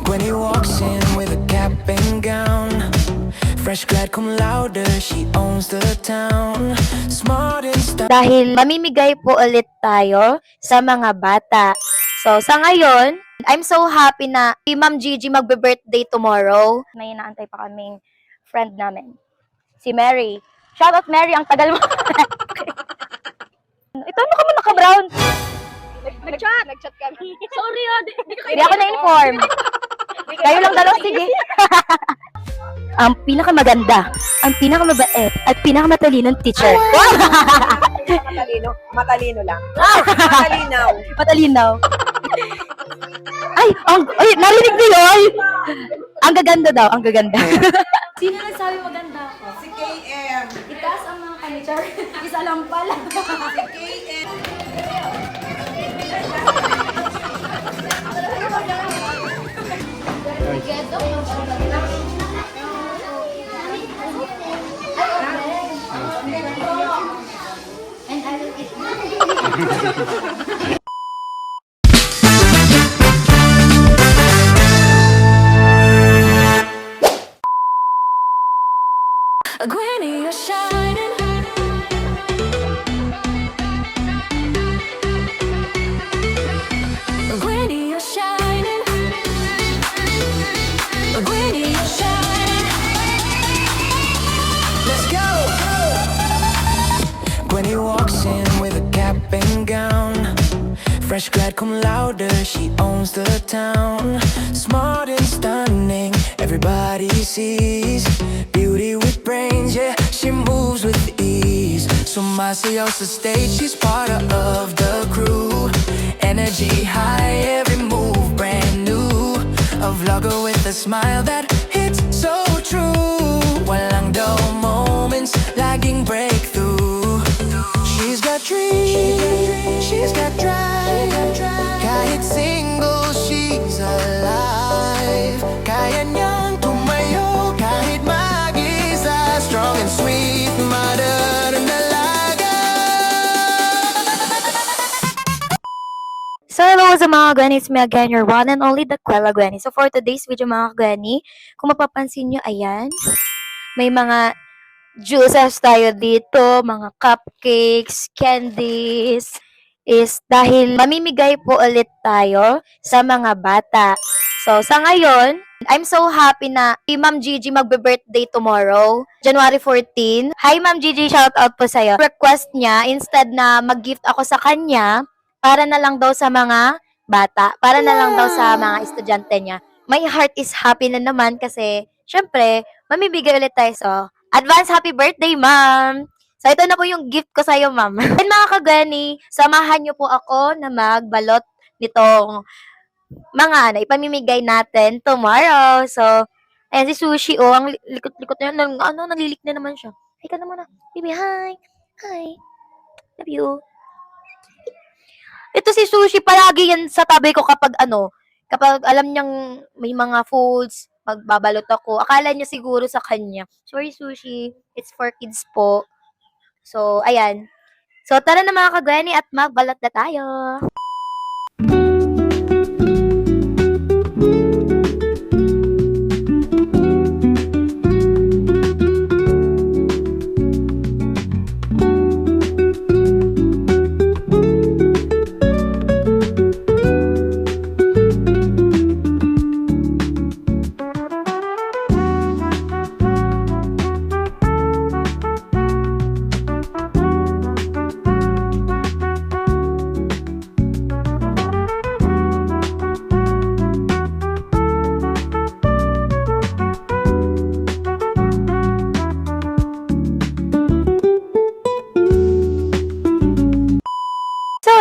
When he walks in with a cap and gown, fresh grad cum laude, she owns the town. Smart and style. Dahil mamimigay po ulit tayo sa mga bata. So, sa ngayon, I'm so happy na si Ma'am Gigi magbe-birthday tomorrow. May inaantay pa kaming friend namin, si Mary. Shout out Mary, ang tagal mo. Ito, ano ka mo naka-brown? Nag-chat kami. Sorry Hindi ako na-inform. Kayo lang dalawa, sige. Ang pinakamaganda, ang pinakamabait, at pinakamatalino teacher. Matalino lang. Matalinaw. Matalinaw. Ay, narinig niyo yun? Ang gaganda daw, ang gaganda. Sino nagsabi maganda ako? Si KM. Itaas ang mga kanichar. Isa lang pala. Si KM. And I will eat. Granny, you're shining. Granny, you're shining. Granny, you're shining. Let's go. Granny walks in with a cap and gown, fresh grad cum laude, she owns the town. Smart and stunning, everybody sees. Beauty with brains, yeah, she moves with ease. Sumasayaw sa stage, she's part of the crew. Energy high, every move brand new. A vlogger with a smile that hits so true. Walang dull moments, laging breakthrough. She's got dreams, she's got drive. Kahit single, she's alive. Kaya niyang tumayo kahit mag-isa. Strong and sweet, mother and dalaga. So, hello sa mga Gwenny, it's me again, your one and only Daquela Gwenny. So, for today's video mga Gwenny, kung mapapansin nyo, ayan, may mga juices tayo dito, mga cupcakes, candies, is dahil mamimigay po ulit tayo sa mga bata. So, sa ngayon, I'm so happy na si Ma'am Gigi magbe-birthday tomorrow, January 14. Hi Ma'am Gigi, shout out po sa'yo. Request niya, instead na mag-gift ako sa kanya, para na lang daw sa mga bata, para na lang daw sa mga estudyante niya. My heart is happy na naman kasi, syempre, mamibigay ulit tayo. So, advance happy birthday, ma'am! So, ito na po yung gift ko sa'yo, ma'am. And mga kagani, samahan niyo po ako na magbalot nitong mga ipamimigay natin tomorrow. So, ayan si Sushi, oh, ang likot-likot na yun. Nalilik na naman siya. Hi ka na muna. Baby, hi! Hi! Love you. Ito si Sushi, palagi yan sa tabi ko kapag kapag alam niyang may mga foods, magbabalot ako. Akala niya siguro sa kanya. Sorry, Sushi. It's for kids po. So, ayan. So, tara na mga kagwani at magbalot na tayo.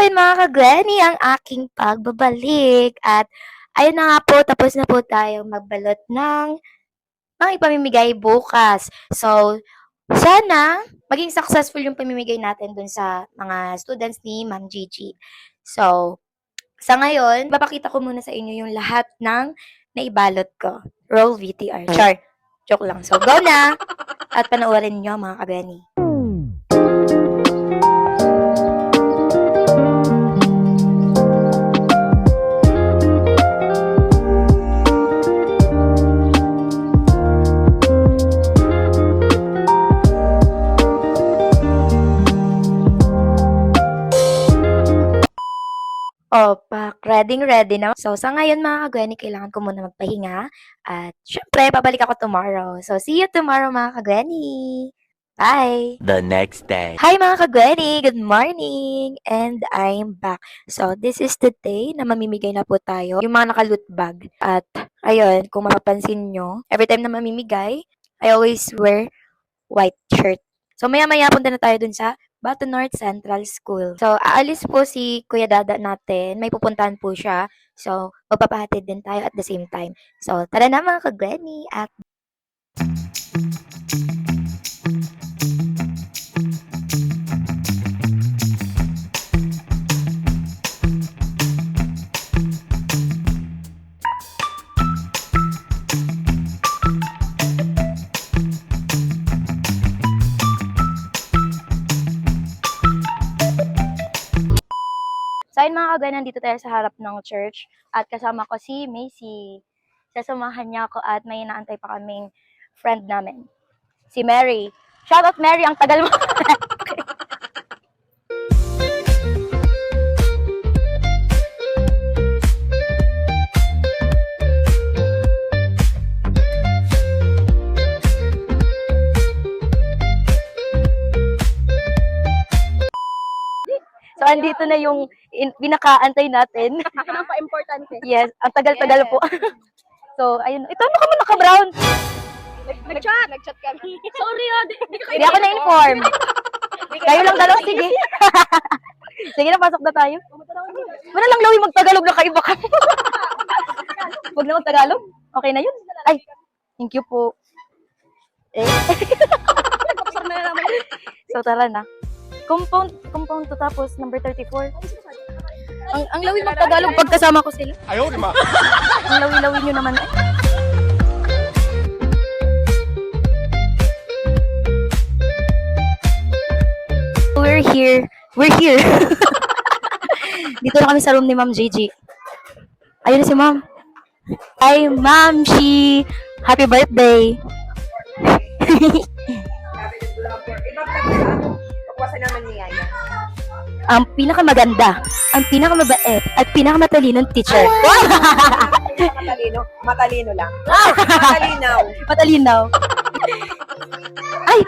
Ayun mga ka-Glenny, ang aking pagbabalik. At ayun na nga po, tapos na po tayong magbalot ng mga ipamimigay bukas. So, sana maging successful yung pamimigay natin dun sa mga students ni Ma'am Gigi. So, sa ngayon, papakita ko muna sa inyo yung lahat ng naibalot ko. Roll VTR. Char. Joke lang. So, go na! At panoorin nyo mga ka-Glenny. Opak, ready na. So, sa ngayon mga kagwani, kailangan ko muna magpahinga. At syempre, babalik ako tomorrow. So, see you tomorrow mga kagwani. Bye! The next day. Hi mga kagwani! Good morning! And I'm back. So, this is the day na mamimigay na po tayo. Yung mga naka-loot bag. At, ayun, kung mapapansin nyo, every time na mamimigay, I always wear white shirt. So, maya-maya punta na tayo dun sa Bato North Central School. So, aalis po si Kuya Dada natin. May pupuntahan po siya. So, magpapahatid din tayo at the same time. So, tara na mga kagwani at So, ayun mga kagwani, nandito tayo sa harap ng church at kasama ko si Macy. Sasamahan niya ako at may inaantay pa kaming friend namin. Si Mary. Shout out Mary, ang tagal mo. So, andito na yung pinakaantay natin. Ang pa-importante. Yes, ang tagal-tagal po. So, ayun. Ito, ano ka mo naka-brown? Nag-chat kami. Sorry Hindi ako na-inform. Kayo lang dalawa, sige. Sige na, pasok na tayo. Wala lang Lawi, mag-Tagalog na kaiba ka. Huwag na mag-Tagalog. Okay na yun. Ay, thank you po. Eh. So, tara na. Compound to tapos, number 34. Ang Lawi mag-Tagalog pag kasama ko sila. Ayaw, di ma. Ang lawi-lawi nyo naman. We're here. Dito na kami sa room ni Ma'am Gigi. Ayun na si Ma'am. Hi, Ma'am Shi. Happy birthday. Pagwasa naman ni Yaya. Ang pinakamaganda, ang pinakamabait, at pinakamatalino teacher. Matalino lang. Matalinaw. Matalinaw. Ay,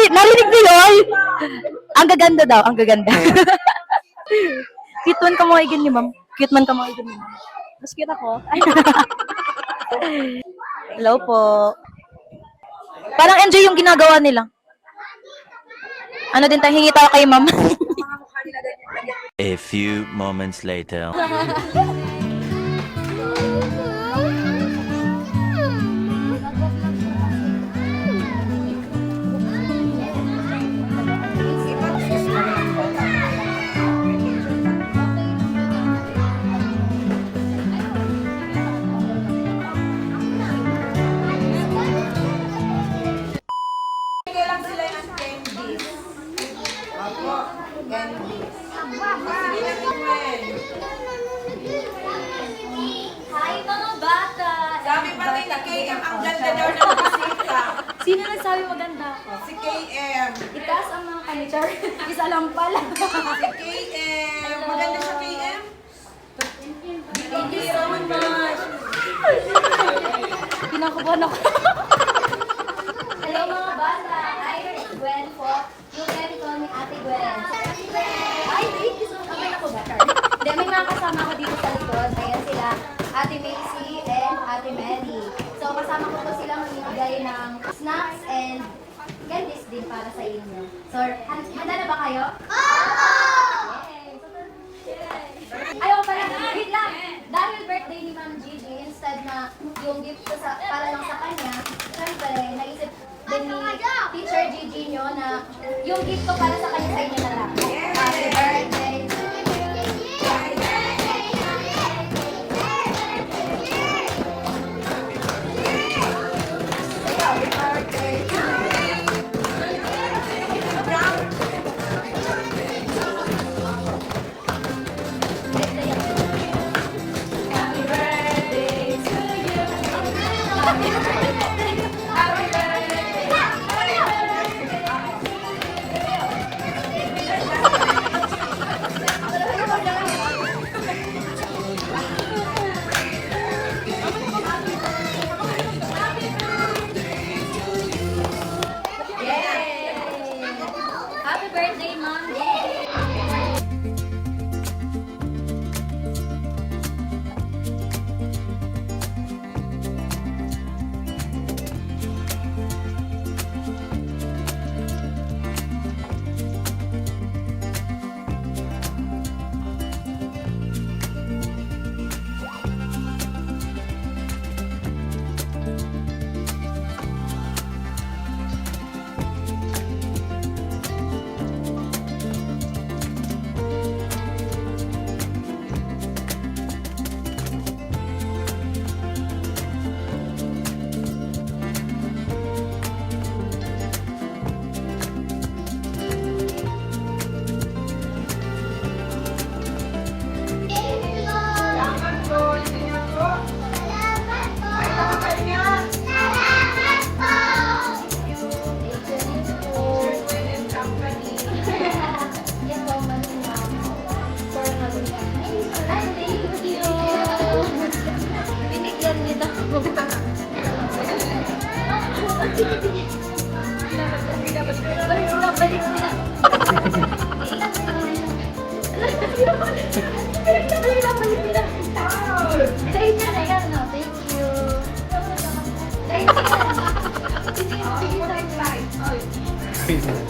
narinig niyo yun? Ang gaganda daw, ang gaganda. Cute man ka mo ni Ma'am. Cute man ka mo ni Ma'am. Mas cute ako. Hello po. Parang enjoy yung ginagawa nila. Ano din tayo, hingi tayo kay Ma'am. A few moments later. Kailan sila yung candies? Opo, candies. Sige na, Gwen. Hi mga bata! Sabi pa rin na KM, ang ganda daw ng bisita. Sino nagsabi maganda ako? Si KM. Itaas ang mga kanichar. Isa lang pala. Si KM. Maganda siya, KM. Thank you so much. Pinakabuhan ako. Hello mga bata! Hi, Gwen po. You can call me Ate Gwen. Ay, thank you so much. Okay na po ba? Hindi, may mga kasama ko dito sa likod. Ayan sila, Ate Macy and Ate Mary. So, kasama ko po sila mamimigay ng snacks and candies din para sa inyo. So, handa na ba kayo? Ayaw pala, wait lang. Dahil birthday ni Ma'am Gigi, instead na yung gift ko para lang sa kanya, syempre, naisip din ni Teacher Gigi nyo na yung gift ko para sa kanya sa inyo na lang. Happy birthday to you. Happy birthday to Happy birthday to you. Happy birthday. Happy birthday. Balik ako. Balik nila. Thank you.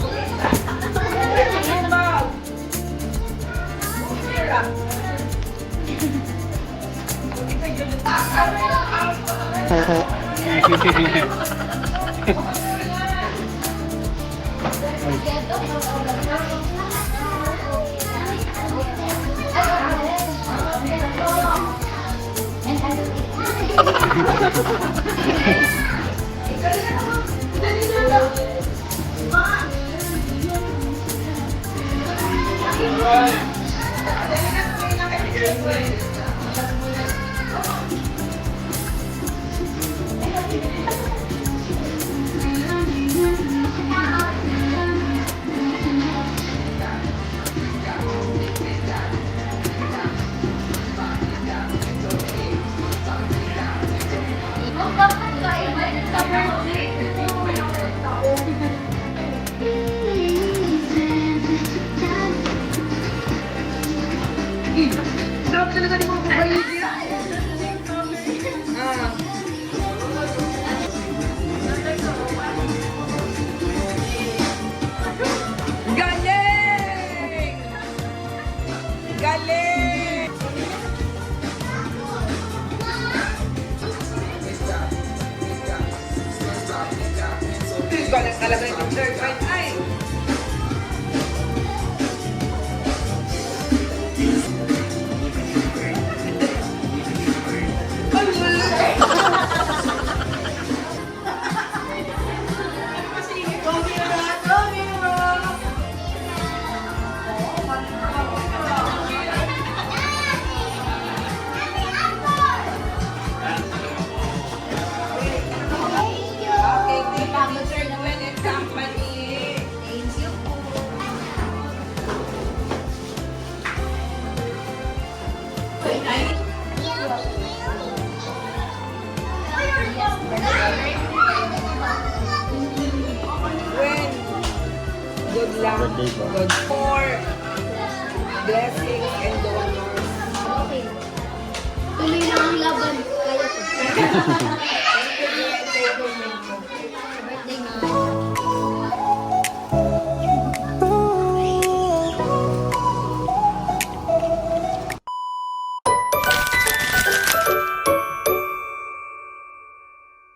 Galing! Galing! Galing talaga yung third point. Ay! Okay, di ba? Sir Gwen and Company. Thank you po. Gwen, good luck. Good for blessings and donors. Okay. Tuloy lang ang laban. Kaya ko.